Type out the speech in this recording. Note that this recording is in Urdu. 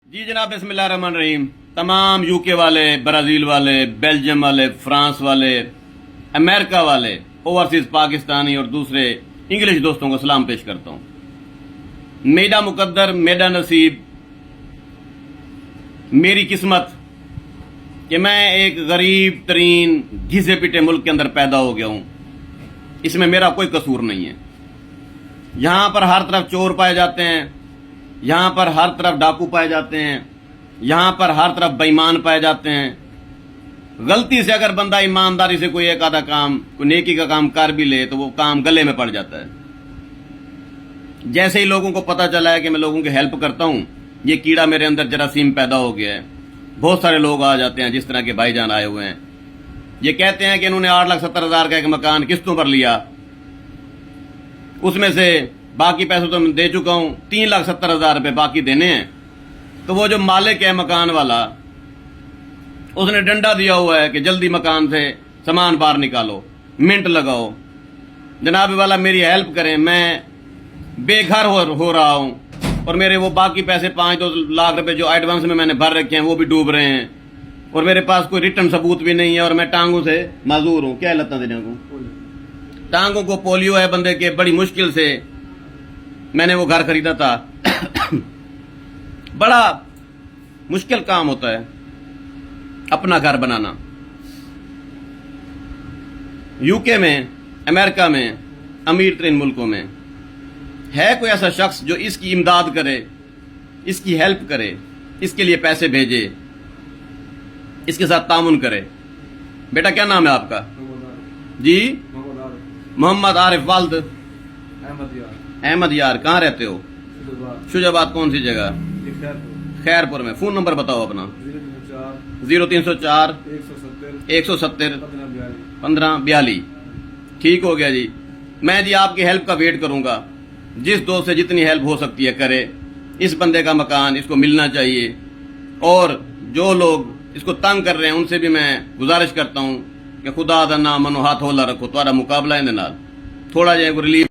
جی جناب، بسم اللہ الرحمن الرحیم۔ تمام یوکے والے، برازیل والے، بیلجیم والے، فرانس والے، امریکہ والے، اوورسیز پاکستانی اور دوسرے انگلش دوستوں کو سلام پیش کرتا ہوں۔ میرا مقدر، میرا نصیب، میری قسمت کہ میں ایک غریب ترین گھسے پٹے ملک کے اندر پیدا ہو گیا ہوں۔ اس میں میرا کوئی قصور نہیں ہے۔ یہاں پر ہر طرف چور پائے جاتے ہیں، یہاں پر ہر طرف ڈاکو پائے جاتے ہیں، یہاں پر ہر طرف بے ایمان پائے جاتے ہیں۔ غلطی سے اگر بندہ ایمانداری سے کوئی ایک آدھا کام، کوئی نیکی کا کام کر بھی لے تو وہ کام گلے میں پڑ جاتا ہے۔ جیسے ہی لوگوں کو پتہ چلا ہے کہ میں لوگوں کی ہیلپ کرتا ہوں، یہ کیڑا میرے اندر جراثیم پیدا ہو گیا ہے۔ بہت سارے لوگ آ جاتے ہیں، جس طرح کے بھائی جان آئے ہوئے ہیں، یہ کہتے ہیں کہ انہوں نے 8,70,000 کا ایک مکان قسطوں پر لیا، اس میں سے باقی پیسے تو میں دے چکا ہوں، 3,70,000 روپے باقی دینے ہیں۔ تو وہ جو مالک ہے مکان والا، اس نے ڈنڈا دیا ہوا ہے کہ جلدی مکان سے سامان باہر نکالو، منٹ لگاؤ، جناب والا میری ہیلپ کریں، میں بے گھر ہو رہا ہوں اور میرے وہ باقی پیسے 5-2 لاکھ روپے جو ایڈوانس میں نے بھر رکھے ہیں وہ بھی ڈوب رہے ہیں، اور میرے پاس کوئی ریٹرن ثبوت بھی نہیں ہے، اور میں ٹانگوں سے معذور ہوں۔ کیا لتا دینے کو؟ ٹانگوں کو پولیو ہے بندے کے، بڑی مشکل سے میں نے وہ گھر خریدا تھا۔ بڑا مشکل کام ہوتا ہے اپنا گھر بنانا۔ یوکے میں، امریکہ میں، امیر ترین ملکوں میں ہے کوئی ایسا شخص جو اس کی امداد کرے، اس کی ہیلپ کرے، اس کے لیے پیسے بھیجے، اس کے ساتھ تعاون کرے؟ بیٹا کیا نام ہے آپ کا؟ جی محمد عارف۔ والد؟ احمد یار۔ کہاں رہتے ہو؟ شجاباد۔ کون سی جگہ؟ خیرپور میں۔ فون نمبر بتاؤ اپنا۔ 0304 170 1542۔ ٹھیک ہو گیا جی۔ میں جی آپ کی ہیلپ کا ویٹ کروں گا، جس دوست سے جتنی ہیلپ ہو سکتی ہے کرے۔ اس بندے کا مکان اس کو ملنا چاہیے، اور جو لوگ اس کو تنگ کر رہے ہیں ان سے بھی میں گزارش کرتا ہوں کہ خدا دا نام منو ہاتھ ہولا رکھو، تمہارا مقابلہ ہے نال تھوڑا جائے ریلیف